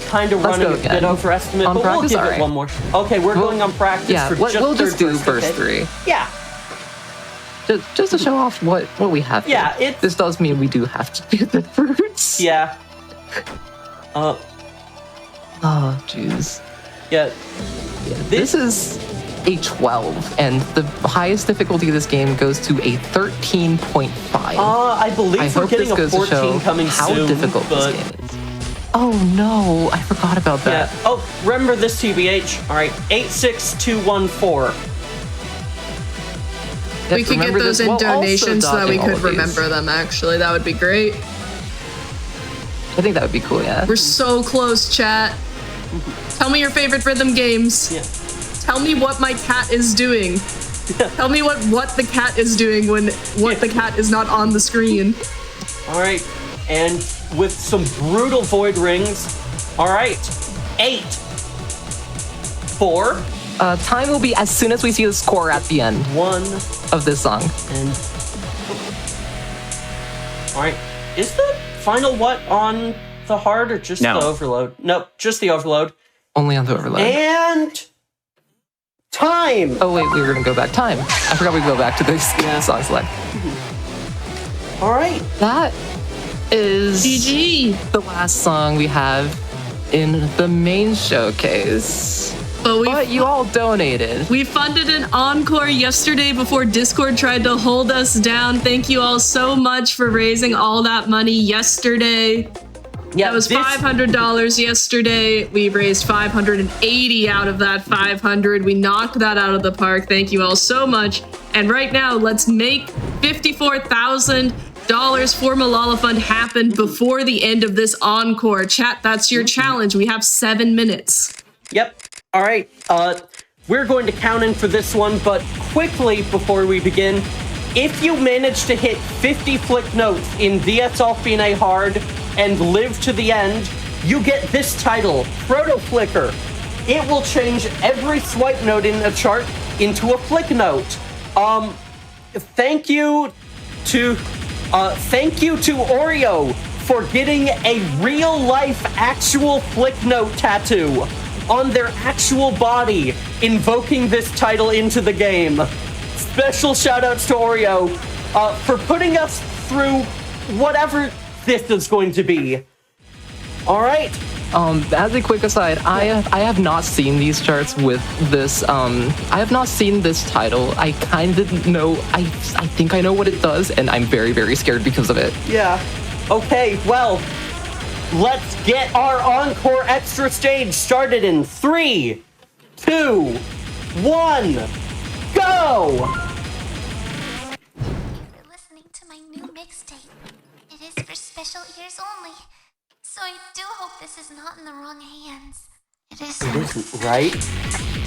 kind of running a bit overestimate, On but practice? we'll give Alright. it one more. Okay, we're going on practice Yeah, for we'll just do burst, burst okay? 3. Yeah. Just to show off what we have. Yeah, here. This does mean we do have to do the fruits. Yeah. Oh, jeez. Yeah. This is a 12, and the highest difficulty of this game goes to a 13.5. I believe I we're hope getting this a goes to 14 show coming how soon. difficult but... this game is. Oh no, I forgot about that. Yeah. Oh, remember this, TBH. All right, 86214. Yep, We could get remember those this in while also donations so that we dodging all could of these. remember them, actually. That would be great. I think that would be cool, yeah. We're so close, chat. Tell me your favorite rhythm games. Yeah. Tell me what my cat is doing. Tell me what the cat is doing when the cat is not on the screen. All right, and with some brutal void rings. All right, 8, 4, Time will be as soon as we see the score at the end 1, of this song. and... All right, is the final what on the hard or just No. the overload? Nope, just the overload. Only on the overload. And time. Oh wait, we were gonna go back. Time. I forgot we go back to this song select. All right. That is GG. the last song we have in the main showcase. But you all donated. We funded an encore yesterday before Discord tried to hold us down. Thank you all so much for raising all that money yesterday. Yeah, That was $500 yesterday. We raised 580 out of that 500. We knocked that out of the park. Thank you all so much. And right now, let's make $54,000 for Malala Fund happen before the end of this encore. Chat, that's your challenge. We have 7 minutes. Yep. All right. We're going to count in for this one, but quickly before we begin, if you manage to hit 50 flick notes in VSL Fine Hard and live to the end, you get this title, Proto Flicker. It will change every swipe note in a chart into a flick note. Thank you to Oreo for getting a real life actual flick note tattoo on their actual body, invoking this title into the game. Special shoutouts to Oreo for putting us through whatever this is going to be. All right. As a quick aside, I have not seen these charts with this. I have not seen this title. I kind of know. I think I know what it does, and I'm very, very scared because of it. Yeah. Okay. Well, let's get our encore extra stage started in 3, 2, 1, go! You're listening to my new mixtape. It is for special ears only. So I do hope this is not in the wrong hands. It isn't. Right?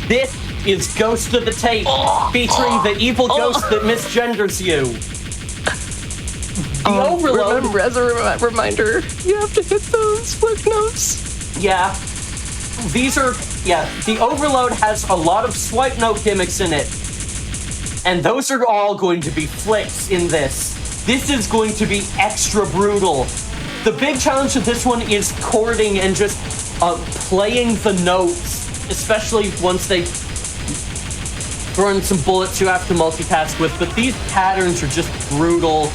This is Ghost of the Tape, featuring the evil ghost that misgenders you. The Overload. Remember, as a reminder, you have to hit those flick notes. Yeah. The Overload has a lot of swipe note gimmicks in it. And those are all going to be flicks in this. This is going to be extra brutal. The big challenge of this one is chording and just playing the notes, especially once they throw in some bullets you have to multitask with. But these patterns are just brutal.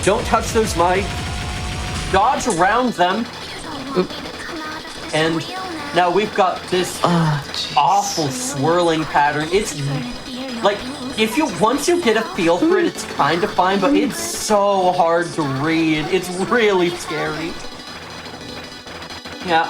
Don't touch those mics. Dodge around them. And now we've got this awful swirling pattern. It's like, once you get a feel for it, it's kind of fine, but it's so hard to read. It's really scary. Yeah,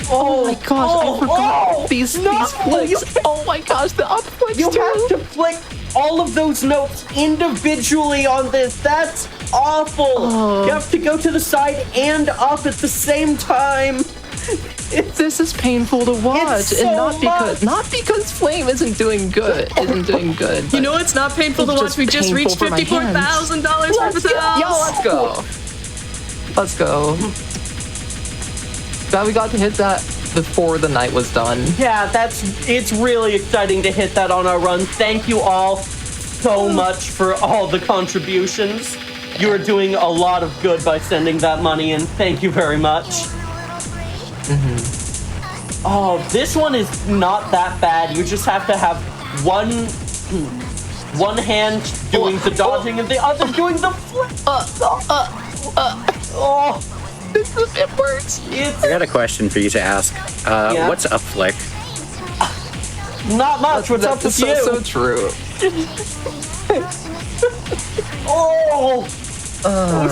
Oh my gosh, I forgot these flicks. Oh my gosh, the up flicks You too. have to flick all of those notes individually on this. That's awful. You have to go to the side and up at the same time. This is painful to watch, It's so and not because Flame isn't doing good. You know it's not painful to It's watch. We just painful reached for my $54,000 worth of sales. Yo, let's go. Glad we got to hit that before the night was done. Yeah, it's really exciting to hit that on our run. Thank you all so much for all the contributions. You are doing a lot of good by sending that money in. Thank you very much. Oh, this one is not that bad. You just have to have one hand doing the dodging and the other doing the flip. It works. I got a question for you to ask. Yeah? What's up flick? Not much. What's up with so, you? so true. Oh! I'm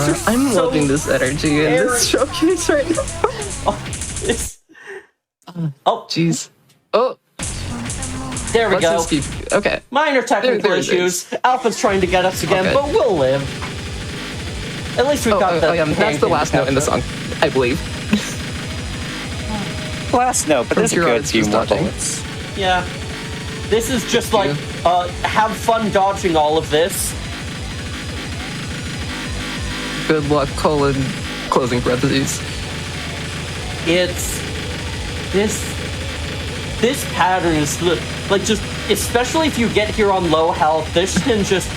so loving this energy in this showcase right now. Jeez. Oh, There we let's go. just keep. Okay. Minor technical There it issues. Alpha's trying to get us again, Okay. but we'll live. At least we got the. That's the last note in the song, I believe. Last note, but From there's a Pure good Arts few was more dodging. bullets. Yeah. This is just like, have fun dodging all of this. Good luck, closing parentheses. It's this pattern is like just, especially if you get here on low health, this can just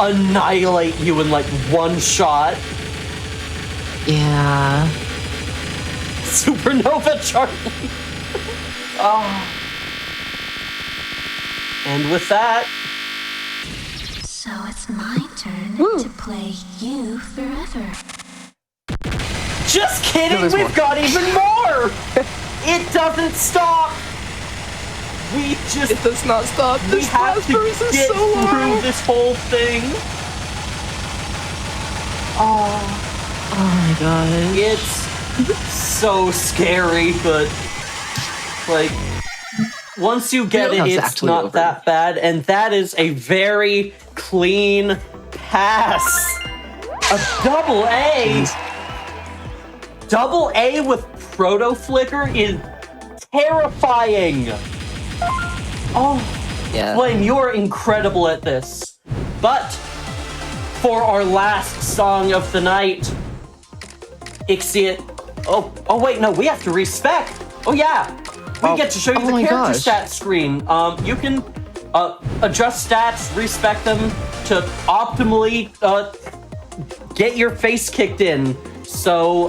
annihilate you in like one shot. Yeah. Supernova Charlie. Oh. And with that, So it's my turn to play you forever. just kidding, there's we've more. got even more! It doesn't stop! We just... It does not stop. we This have last to verse is get so long. through this whole thing. Oh my god. It's so scary, but like once you get No, it, it's it's actually not over. that bad, and that is a very clean pass. A double A. Double A with Proto Flicker is terrifying. Oh, Yeah. Flame, you're incredible at this. But for our last song of the night, Ixiot. Oh wait, no, we have to respec. Oh yeah, we get to show you oh the my character gosh. stat screen. You can adjust stats, respec them to optimally get your face kicked in. So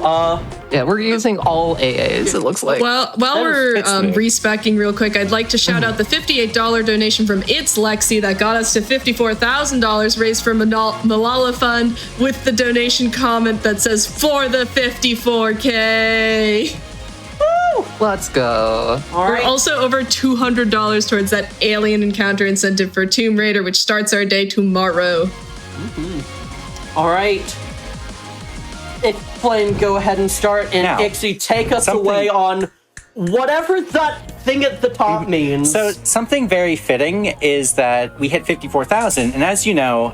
Yeah, we're using all AAs, it looks like. Well, while That we're fits me. respecking real quick, I'd like to shout out the $58 donation from It's Lexi that got us to $54,000 raised for Malala Fund with the donation comment that says, for the 54K. Let's go. all We're right. also over $200 towards that alien encounter incentive for Tomb Raider, which starts our day tomorrow. All right. If Flame, go ahead and start, and Now, Ixie, take us something- away on whatever that thing at the top means. So something very fitting is that we hit 54,000, and as you know,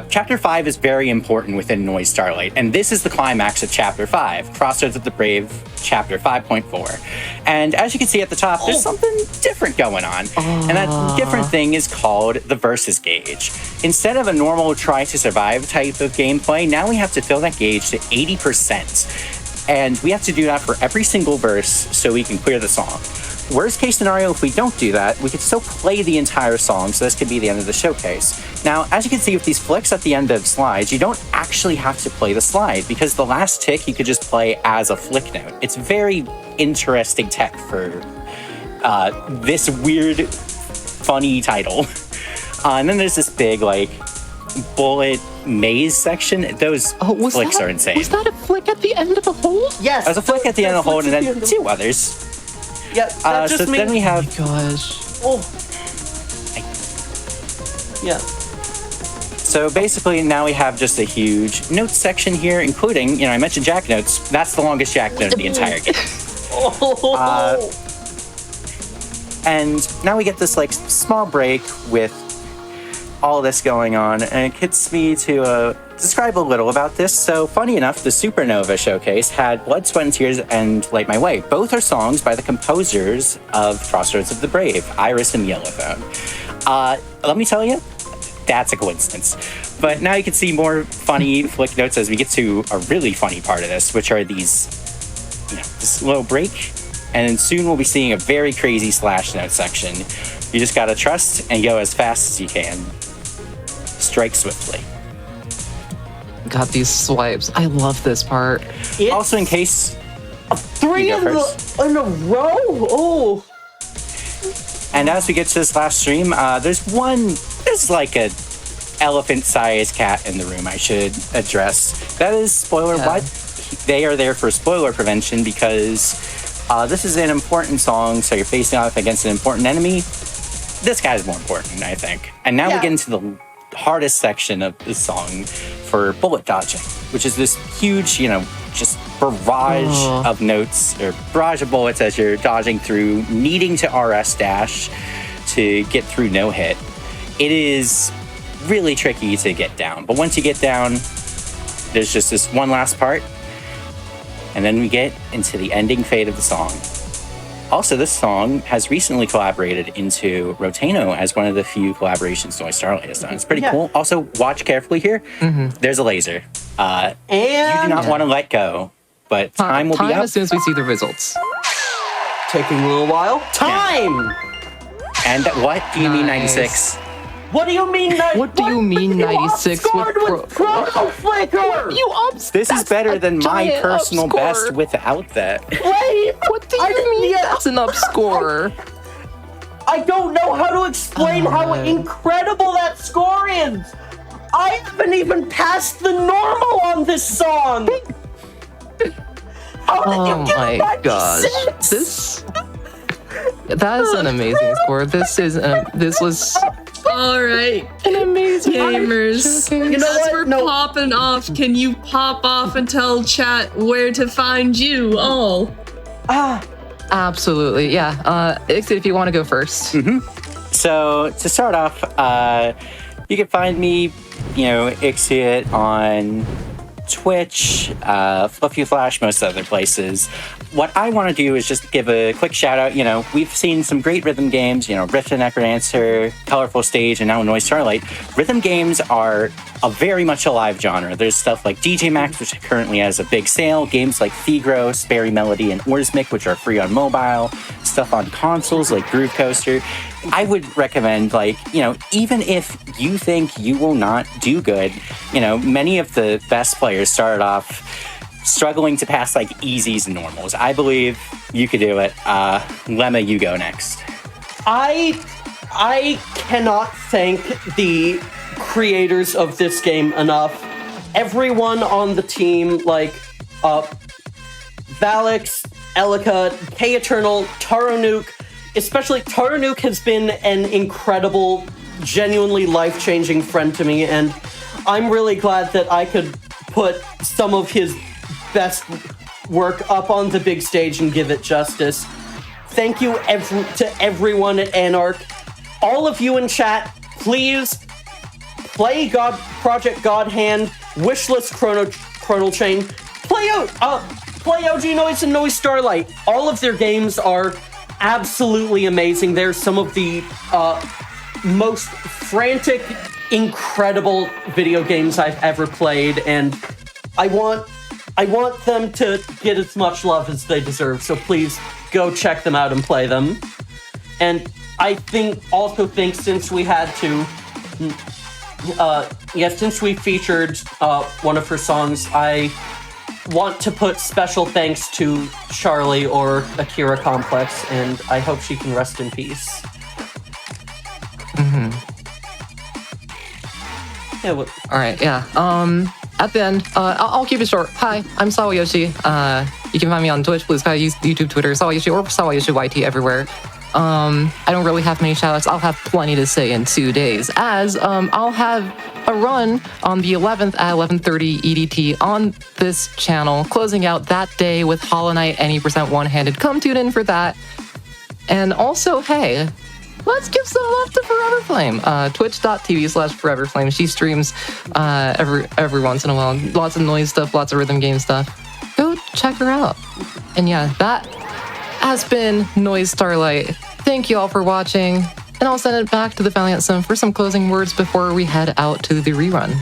Chapter 5 is very important within NOISZ STΔRLIVHT, and this is the climax of Chapter 5, Crossroads of the Brave, Chapter 5.4. And as you can see at the top, there's something different going on, and that different thing is called the Versus Gauge. Instead of a normal try-to-survive type of gameplay, now we have to fill that gauge to 80%. And we have to do that for every single verse so we can clear the song. Worst case scenario, if we don't do that, we could still play the entire song, so this could be the end of the showcase. Now, as you can see with these flicks at the end of slides, you don't actually have to play the slide, because the last tick you could just play as a flick note. It's very interesting tech for this weird, funny title. And then there's this big, like, bullet maze section. Those flicks are insane. Was that a flick at the end of the hold? yes, There's a flick at the end of the hold, and then that's two others. Yeah, that just So means. then we have Gosh. Oh. Yeah. So basically now we have just a huge notes section here, including, I mentioned jack notes. That's the longest jack note in the entire game. Oh. And now we get this like small break with all this going on, and it gets me to describe a little about this. So funny enough, the Supernova showcase had Blood, Sweat, and Tears and Light My Way. Both are songs by the composers of Crossroads of the Brave, Iris and Yellowphone. Let me tell you, that's a coincidence. But now you can see more funny flick notes as we get to a really funny part of this, which are these, this little break. And then soon we'll be seeing a very crazy slash note section. You just gotta trust and go as fast as you can. Strike swiftly. Got these swipes. I love this part. It's Also, in case, 3 you in, go first. in a row. Oh. And as we get to this last stream, there's like a elephant-sized cat in the room I should address. That is spoiler what? They are there for spoiler prevention because this is an important song, so you're facing off against an important enemy. This guy's more important, I think. And now we get into the hardest section of the song for bullet dodging, which is this huge, just barrage of notes, or barrage of bullets as you're dodging through, needing to RS dash to get through no hit. It is really tricky to get down, but once you get down, there's just this one last part, and then we get into the ending fade of the song. Also, this song has recently collaborated into Rotano as one of the few collaborations NOISZ STΔRLIVHT has done. It's pretty cool. Also, watch carefully here. There's a laser. And You do not want to let go, but time will be up. As soon as we see the results. taking a little while. Time. And what do you mean Nice. 96? What do you mean? What do you mean 96 with Chrono Flicker? You ups? This is better than my giant personal up score. best without that. Wait, What do you mean that's an up score? I don't know how to explain how incredible that score is. I haven't even passed the normal on this song. How did you get Oh my gosh. 96? That is an amazing score. This was All right, an amazing gamers. showcase. You know As what? we're No. popping off, can you pop off and tell chat where to find you all? Absolutely, yeah. Ixiot, if you want to go first. So to start off, you can find me, Ixiot on Twitch, Fluffy Flash, most other places. What I want to do is just give a quick shout out. We've seen some great rhythm games, Rift and Necrodancer, Colorful Stage, and now NOISZ STDRLIVHT. Rhythm games are a very much alive genre. There's stuff like DJ Max, which currently has a big sale, games like Thigro, Sperry Melody, and Orsmic, which are free on mobile, stuff on consoles like Groove Coaster. I would recommend, even if you think you will not do good, many of the best players started off struggling to pass easies and normals. I believe you could do it. Lemma, you go next. I cannot thank the creators of this game enough. Everyone on the team, Valix, Elika, K-Eternal, Taronuke, especially Taronuke has been an incredible, genuinely life-changing friend to me, and I'm really glad that I could put some of his best work up on the big stage and give it justice. Thank you to everyone at Anarch. All of you in chat, please play Project God Hand, Wishlist Chrono Chain, play OG NOISZ and NOISZ STDRLIVHT. All of their games are absolutely amazing. They're some of the most frantic, incredible video games I've ever played, and I want them to get as much love as they deserve, so please go check them out and play them. And I think since we had to, since we featured one of her songs, I want to put special thanks to Charlie or Akira Complex, and I hope she can rest in peace. Yeah. All right, yeah. At the end, I'll keep it short. Hi, I'm SawaYoshi. You can find me on Twitch, Blue Sky, YouTube, Twitter, SawaYoshi, or SawaYoshi YT everywhere. I don't really have many shoutouts. I'll have plenty to say in 2 days, as I'll have a run on the 11th at 11:30 EDT on this channel, closing out that day with Hollow Knight any % one-handed. Come tune in for that. And also, hey, let's give some love to ForeverFlame. Twitch.tv/ForeverFlame. She streams every once in a while. Lots of noise stuff, lots of rhythm game stuff. Go check her out. And yeah, that has been NOISZ STDRLIVHT. Thank you all for watching, and I'll send it back to theValiantSun for some closing words before we head out to the rerun.